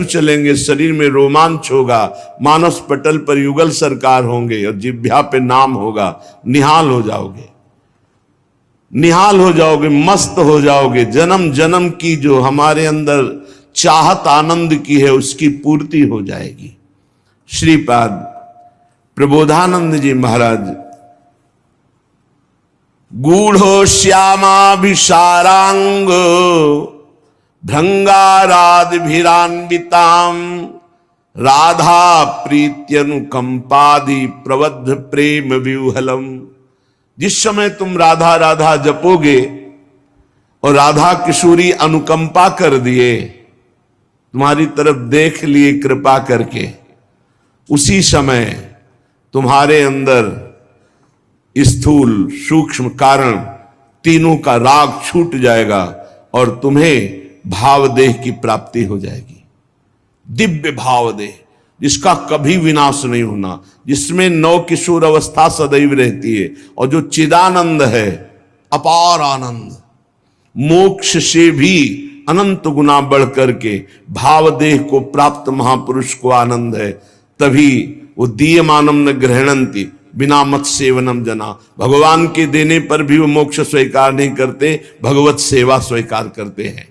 चलेंगे, शरीर में रोमांच होगा, मानस पटल पर युगल सरकार होंगे और जिह्वा पे नाम होगा। निहाल हो जाओगे, निहाल हो जाओगे, मस्त हो जाओगे। जन्म जन्म की जो हमारे अंदर चाहत आनंद की है उसकी पूर्ति हो जाएगी। श्रीपाद प्रबोधानंद जी महाराज गूढ़ो श्यामाभिसारांग भृंगारादिभिरान्वितां राधा प्रीत्यनुकंपादि प्रबद्ध प्रेम व्यूहलम। जिस समय तुम राधा राधा जपोगे और राधा किशोरी अनुकंपा कर दिए, तुम्हारी तरफ देख लिए कृपा करके, उसी समय तुम्हारे अंदर स्थूल सूक्ष्म कारण तीनों का राग छूट जाएगा और तुम्हें भाव देह की प्राप्ति हो जाएगी। दिव्य भाव देह जिसका कभी विनाश नहीं होना, जिसमें नव किशोर अवस्था सदैव रहती है और जो चिदानंद है, अपार आनंद, मोक्ष से भी अनंत गुना बढ़ करके भाव देह को प्राप्त महापुरुष को आनंद है। तभी वो दीयमानम न ग्रहणंती बिना मत सेवनम जना। भगवान के देने पर भी वो मोक्ष स्वीकार नहीं करते, भगवत सेवा स्वीकार करते हैं।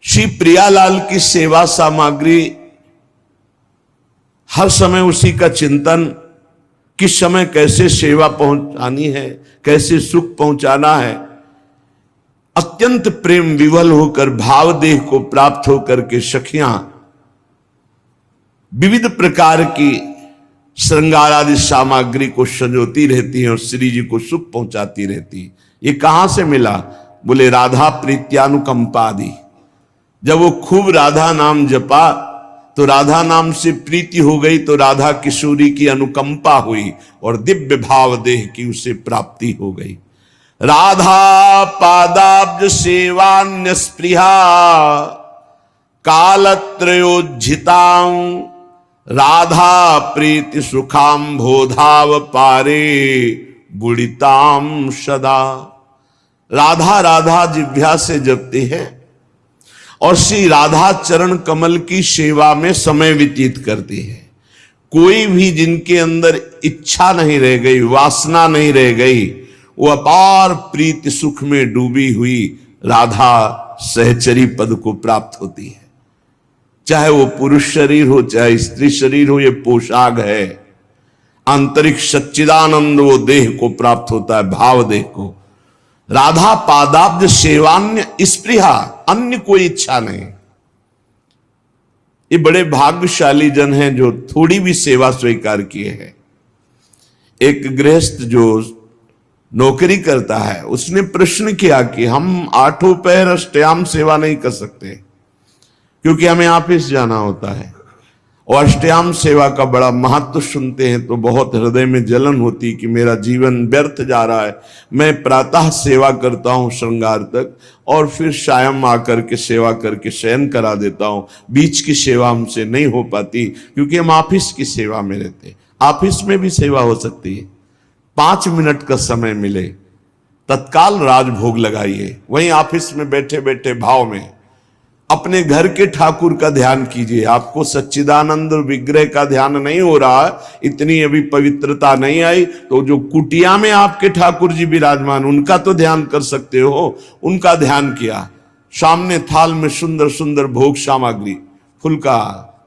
श्री प्रियालाल की सेवा सामग्री हर समय उसी का चिंतन, किस समय कैसे सेवा पहुंचानी है, कैसे सुख पहुंचाना है। अत्यंत प्रेम विवल होकर भाव देह को प्राप्त होकर के सखियां विविध प्रकार की श्रृंगार आदि सामग्री को संजोती रहती हैं और श्री जी को सुख पहुंचाती रहती। ये कहां से मिला? बोले राधा प्रीत्यानुकंपादि। जब वो खूब राधा नाम जपा तो राधा नाम से प्रीति हो गई, तो राधा किशोरी की अनुकंपा हुई और दिव्य भाव देह की उसे प्राप्ति हो गई। राधा पादाब्ज सेवान्य स्पृहा कालत्रयोज्झितां राधा प्रीति सुखाम बोधाव पारे बुड़िताम सदा। राधा राधा जिह्वा से जपते हैं और श्री राधा चरण कमल की सेवा में समय व्यतीत करते हैं। कोई भी जिनके अंदर इच्छा नहीं रह गई, वासना नहीं रह गई, वो अपार प्रीति सुख में डूबी हुई राधा सहचरी पद को प्राप्त होती है। चाहे वो पुरुष शरीर हो चाहे स्त्री शरीर हो, ये पोशाक है। आंतरिक सच्चिदानंद वो देह को प्राप्त होता है, भाव देह को। राधा पादाब्ज सेवान्य स्पृहा, अन्य कोई इच्छा नहीं। ये बड़े भाग्यशाली जन हैं जो थोड़ी भी सेवा स्वीकार किए हैं। एक गृहस्थ जो नौकरी करता है, उसने प्रश्न किया कि हम आठों पहर अष्टयाम सेवा नहीं कर सकते क्योंकि हमें ऑफिस जाना होता है, और अष्टयाम सेवा का बड़ा महत्व सुनते हैं तो बहुत हृदय में जलन होती कि मेरा जीवन व्यर्थ जा रहा है। मैं प्रातः सेवा करता हूँ श्रृंगार तक और फिर शायम आकर के सेवा करके शयन करा देता हूँ, बीच की सेवा हमसे नहीं हो पाती क्योंकि हम ऑफिस की सेवा में रहते। ऑफिस में भी सेवा हो सकती है, 5 मिनट का समय मिले तत्काल राजभोग लगाइए। वहीं ऑफिस में बैठे बैठे भाव में अपने घर के ठाकुर का ध्यान कीजिए। आपको सच्चिदानंद विग्रह का ध्यान नहीं हो रहा, इतनी अभी पवित्रता नहीं आई, तो जो कुटिया में आपके ठाकुर जी विराजमान उनका तो ध्यान कर सकते हो। उनका ध्यान किया, सामने थाल में सुंदर सुंदर भोग सामग्री, फुल्का,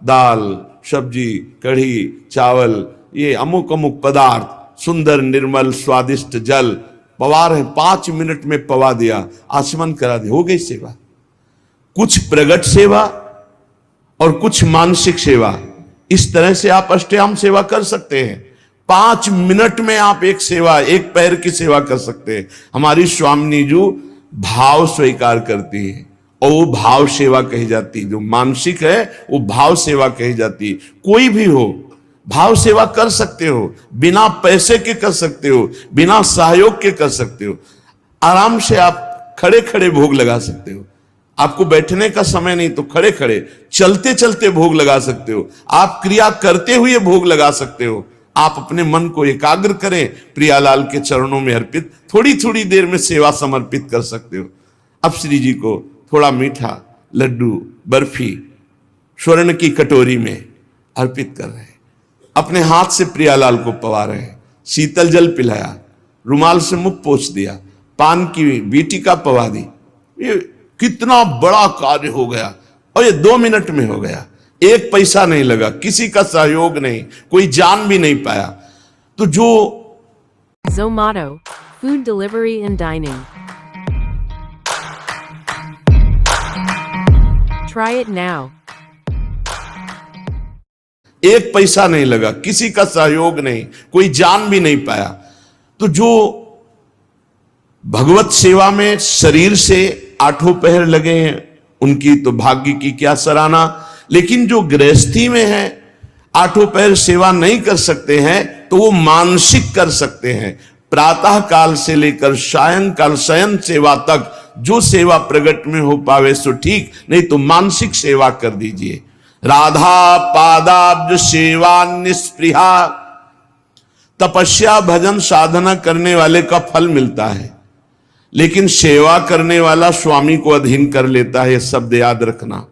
दाल, सब्जी, कढ़ी, चावल, ये अमुक अमुक पदार्थ, सुंदर निर्मल स्वादिष्ट जल, पवार है, 5 मिनट में पवा दिया, आचमन करा दिया, हो गई सेवा। कुछ प्रगट सेवा और कुछ मानसिक सेवा, इस तरह से आप अष्टयाम सेवा कर सकते हैं। 5 मिनट में आप एक सेवा, एक पैर की सेवा कर सकते हैं। हमारी स्वामिनी जी भाव स्वीकार करती है और वो भाव सेवा कही जाती है। जो मानसिक है वो भाव सेवा कही जाती है। कोई भी हो भाव सेवा कर सकते हो, बिना पैसे के कर सकते हो, बिना सहयोग के कर सकते हो। आराम से आप खड़े खड़े भोग लगा सकते हो। आपको बैठने का समय नहीं तो खड़े खड़े चलते चलते भोग लगा सकते हो। आप क्रिया करते हुए भोग लगा सकते हो। आप अपने मन को एकाग्र करें, प्रियालाल के चरणों में अर्पित थोड़ी थोड़ी देर में सेवा समर्पित कर सकते हो। अब श्री जी को थोड़ा मीठा लड्डू बर्फी स्वर्ण की कटोरी में अर्पित कर रहे हैं, अपने हाथ से प्रियालाल को पवा रहे हैं, शीतल जल पिलाया, रुमाल से मुख पोंछ दिया, पान की बीटी का पवा दी। ये कितना बड़ा कार्य हो गया और ये 2 मिनट में हो गया, 1 पैसा नहीं लगा, किसी का सहयोग नहीं, कोई जान भी नहीं पाया। तो जो Zomato, food delivery and dining. Try it now. 1 पैसा नहीं लगा, किसी का सहयोग नहीं, कोई जान भी नहीं पाया। तो जो भगवत सेवा में शरीर से 8 पहर लगे हैं, उनकी तो भाग्य की क्या सराहना। लेकिन जो गृहस्थी में है, 8 पहर सेवा नहीं कर सकते हैं, तो वो मानसिक कर सकते हैं। प्रातः काल से लेकर सायंकाल शयन सेवा तक जो सेवा प्रगट में हो पावे सो ठीक, नहीं तो मानसिक सेवा कर दीजिए। राधा पादाब्ज सेवा निस्पृहा, तपस्या भजन साधना करने वाले का फल मिलता है, लेकिन सेवा करने वाला स्वामी को अधीन कर लेता है। यह शब्द याद रखना।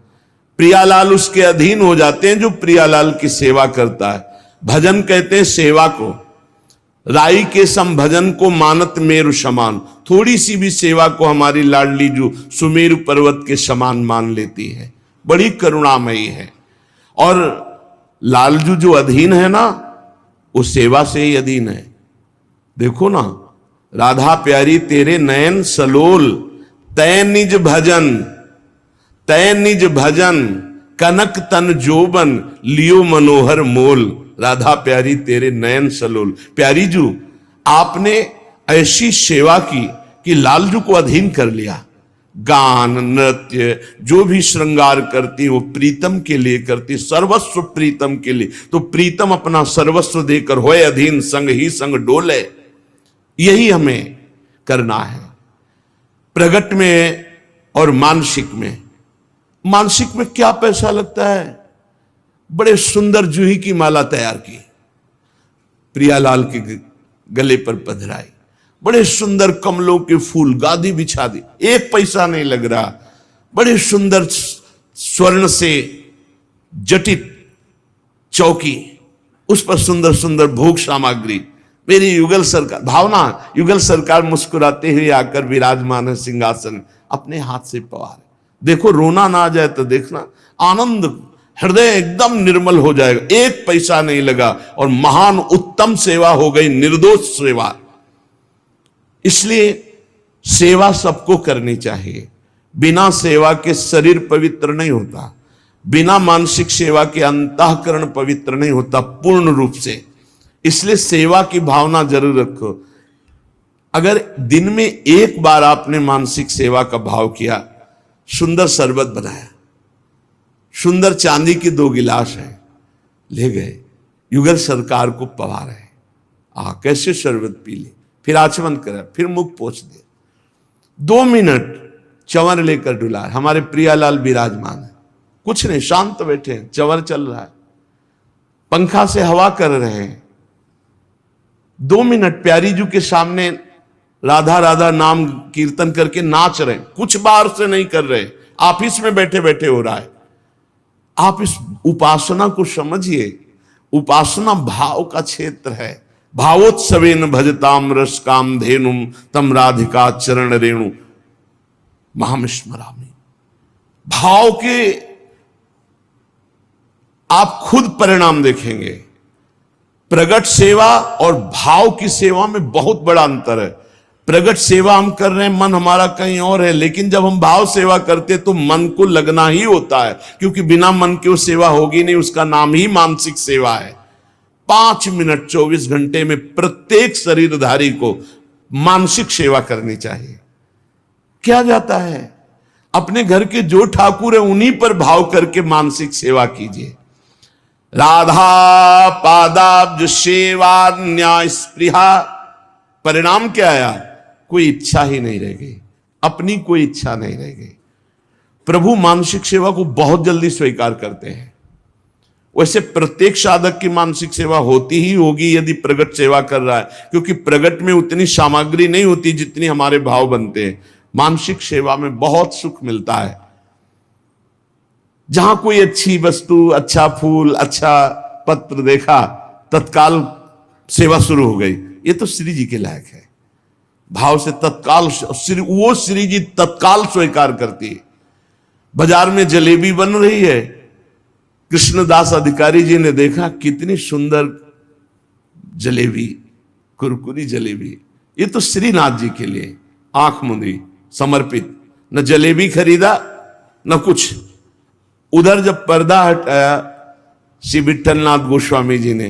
प्रियालाल उसके अधीन हो जाते हैं जो प्रियालाल की सेवा करता है। भजन कहते हैं सेवा को, राई के सम भजन को मानत मेरु समान। थोड़ी सी भी सेवा को हमारी लाडली जो सुमेरु पर्वत के समान मान लेती है, बड़ी करुणामयी है। और लालजू जो अधीन है ना, वो सेवा से ही अधीन है। देखो ना, राधा प्यारी तेरे नयन सलोल, तय निज भजन, तय निज भजन, कनक तन जोबन, लियो मनोहर मोल। राधा प्यारी तेरे नयन सलोल। प्यारी जू, आपने ऐसी सेवा की कि लालजू को अधीन कर लिया। गान नृत्य जो भी श्रृंगार करती वो प्रीतम के लिए करती, सर्वस्व प्रीतम के लिए। तो प्रीतम अपना सर्वस्व देकर होए अधीन, संग ही संग डोले। यही हमें करना है प्रगट में और मानसिक में। मानसिक में क्या पैसा लगता है? बड़े सुंदर जूही की माला तैयार की, प्रियालाल के गले पर पधराई, बड़े सुंदर कमलों के फूल, गादी बिछा दी, 1 पैसा नहीं लग रहा। बड़े सुंदर स्वर्ण से जटित चौकी, उस पर सुंदर सुंदर भोग सामग्री। मेरी युगल सरकार, भावना युगल सरकार मुस्कुराते हुए आकर विराजमान है सिंहासन, अपने हाथ से पवार। देखो, रोना ना आ जाए तो देखना, आनंद, हृदय एकदम निर्मल हो जाएगा। 1 पैसा नहीं लगा और महान उत्तम सेवा हो गई, निर्दोष सेवा। इसलिए सेवा सबको करनी चाहिए। बिना सेवा के शरीर पवित्र नहीं होता, बिना मानसिक सेवा के अंतःकरण पवित्र नहीं होता पूर्ण रूप से। इसलिए सेवा की भावना जरूर रखो। अगर दिन में 1 बार आपने मानसिक सेवा का भाव किया, सुंदर शरबत बनाया, सुंदर चांदी की 2 गिलास है, ले गए, युगल सरकार को पवा रहे, कैसे शरबत पी ली, फिर आचमन करा, फिर मुख पोंछ दे, 2 मिनट चंवर लेकर डुला। हमारे प्रियालाल विराजमान है, कुछ नहीं, शांत बैठे हैं, चंवर चल रहा है, पंखा से हवा कर रहे हैं। 2 मिनट प्यारी जू के सामने राधा राधा नाम कीर्तन करके नाच रहे हैं, कुछ बाहर से नहीं कर रहे, ऑफिस में बैठे बैठे हो रहा है। आप इस उपासना को समझिए। उपासना भाव का क्षेत्र है। भावोत्सवेन भजताम रस काम धेनुम तम राधिका चरण रेणु महामिस्मरामि। भाव के आप खुद परिणाम देखेंगे। प्रगट सेवा और भाव की सेवा में बहुत बड़ा अंतर है। प्रगट सेवा हम कर रहे हैं, मन हमारा कहीं और है, लेकिन जब हम भाव सेवा करते तो मन को लगना ही होता है, क्योंकि बिना मन के वो सेवा होगी नहीं। उसका नाम ही मानसिक सेवा है। 5 मिनट 24 घंटे में प्रत्येक शरीरधारी को मानसिक सेवा करनी चाहिए। क्या जाता है, अपने घर के जो ठाकुर है उन्हीं पर भाव करके मानसिक सेवा कीजिए। राधा पादाब्ज सेवा न्याय स्पृहा। परिणाम क्या आया? कोई इच्छा ही नहीं रह गई, अपनी कोई इच्छा नहीं रह गई। प्रभु मानसिक सेवा को बहुत जल्दी स्वीकार करते हैं। वैसे प्रत्येक साधक की मानसिक सेवा होती ही होगी यदि प्रगट सेवा कर रहा है, क्योंकि प्रगट में उतनी सामग्री नहीं होती जितनी हमारे भाव बनते हैं। मानसिक सेवा में बहुत सुख मिलता है। जहां कोई अच्छी वस्तु, अच्छा फूल, अच्छा पत्र देखा, तत्काल सेवा शुरू हो गई। ये तो श्री जी के लायक है। भाव से तत्काल वो श्री जी तत्काल स्वीकार करती है। बाजार में जलेबी बन रही है, कृष्णदास अधिकारी जी ने देखा कितनी सुंदर जलेबी, कुरकुरी जलेबी, ये तो श्रीनाथ जी के लिए आंख मूंदी समर्पित। न जलेबी खरीदा न कुछ। उधर जब पर्दा हटाया श्री विठलनाथ गोस्वामी जी ने,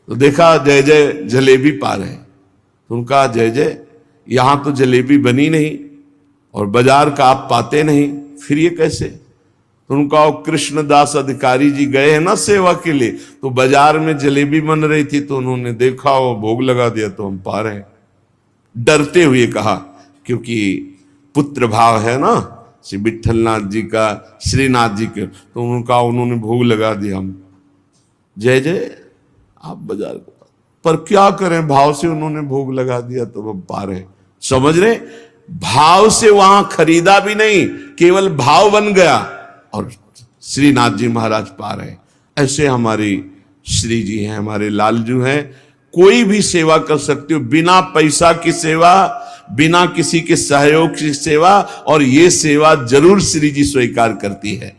तो देखा जय जय जलेबी पा रहे। तो उनका जय जय, यहां तो जलेबी बनी नहीं और बाजार का आप पाते नहीं, फिर ये कैसे? तो उनका कृष्णदास अधिकारी जी गए हैं ना सेवा के लिए, तो बाजार में जलेबी बन रही थी, तो उन्होंने देखा और भोग लगा दिया, तो हम पा रहे हैं। डरते हुए कहा, क्योंकि पुत्र भाव है ना श्री विठलनाथ जी का, श्रीनाथ जी के, तो उनका उन्होंने भोग लगा दिया। हम जय जय आप बाजार को, पर क्या करें, भाव से उन्होंने भोग लगा दिया, तो हम पा रहे। समझ रहे? भाव से वहां खरीदा भी नहीं, केवल भाव बन गया और श्रीनाथ जी महाराज पा रहे। ऐसे हमारी श्री जी हैं, हमारे लालजू हैं। कोई भी सेवा कर सकते हो, बिना पैसा की सेवा, बिना किसी के सहयोग की सेवा, और ये सेवा जरूर श्री जी स्वीकार करती है।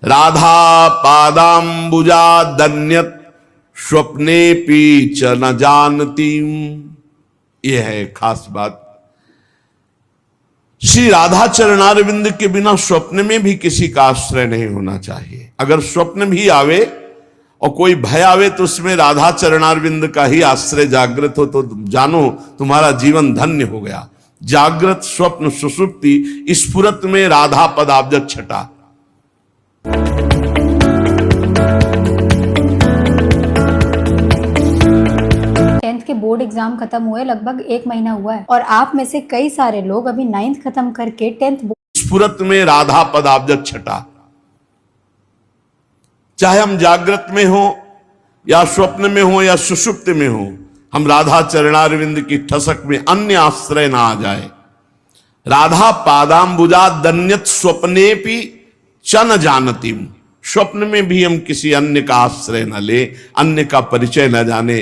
राधा पादाम्बुजा दन्यत स्वप्ने पी च न जानती, यह है खास बात। श्री राधा चरणारविंद के बिना स्वप्न में भी किसी का आश्रय नहीं होना चाहिए। अगर स्वप्न भी आवे और कोई भय आवे, तो उसमें राधा चरणारविंद का ही आश्रय जागृत हो, तो जानो तुम्हारा जीवन धन्य हो गया। जागृत स्वप्न सुषुप्ति स्फुरत में राधा पदाब्ज छटा। के बोर्ड एग्जाम खत्म हुए लगभग 1 महीना हुआ है, और आप में से कई सारे लोग अभी 9th खत्म करके 10th स्फुरत में राधा पदाब्ज छटा। चाहे हम जागृत में हो या स्वप्न में हो या सुषुप्त में हो, हम राधा चरणारविंद की ठसक में अन्य आश्रय ना आ जाए। राधा पादाम्बुजा दन्यत स्वप्ने भी च न जानती, स्वप्न में भी हम किसी अन्य का आश्रय न ले, अन्य का परिचय न जाने।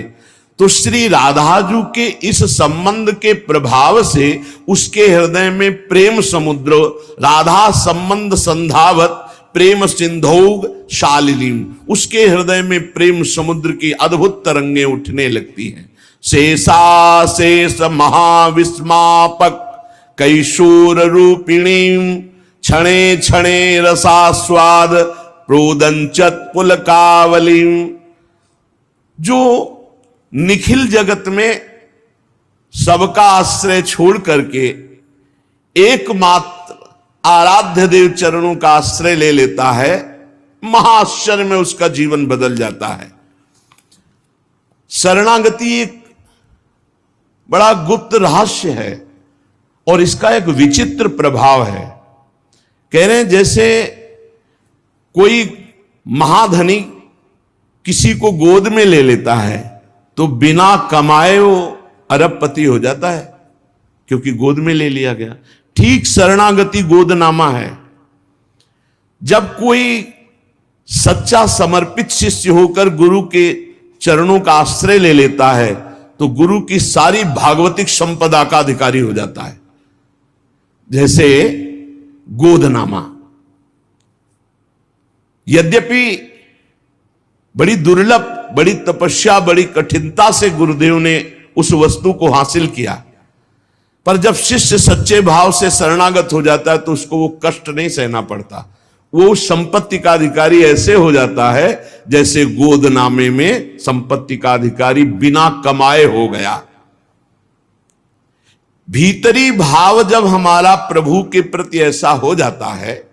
तो श्री राधाजू के इस संबंध के प्रभाव से उसके हृदय में प्रेम समुद्र, राधा संबंध संधावत प्रेम सिंधौग शालिनीम, उसके हृदय में प्रेम समुद्र की अद्भुत तरंगें उठने लगती हैं। शेषा शेष महाविस्मापक कैशोर रूपिणीम, क्षणे क्षणे रसास्वाद प्रोदंचत पुलकावलीम। जो निखिल जगत में सबका आश्रय छोड़ करके एकमात्र आराध्य देव चरणों का आश्रय ले लेता है, महाआश्चर्य में उसका जीवन बदल जाता है। शरणागति एक बड़ा गुप्त रहस्य है और इसका एक विचित्र प्रभाव है। कह रहे हैं जैसे कोई महाधनी किसी को गोद में ले लेता है, तो बिना कमाए वो अरबपति हो जाता है, क्योंकि गोद में ले लिया गया। ठीक शरणागति गोदनामा है। जब कोई सच्चा समर्पित शिष्य होकर गुरु के चरणों का आश्रय ले लेता है, तो गुरु की सारी भागवतिक संपदा का अधिकारी हो जाता है। जैसे गोदनामा। यद्यपि बड़ी दुर्लभ, बड़ी तपस्या, बड़ी कठिनता से गुरुदेव ने उस वस्तु को हासिल किया, पर जब शिष्य सच्चे भाव से शरणागत हो जाता है, तो उसको वो कष्ट नहीं सहना पड़ता। वो संपत्ति का अधिकारी ऐसे हो जाता है जैसे गोदनामे में संपत्ति का अधिकारी बिना कमाए हो गया। भीतरी भाव जब हमारा प्रभु के प्रति ऐसा हो जाता है,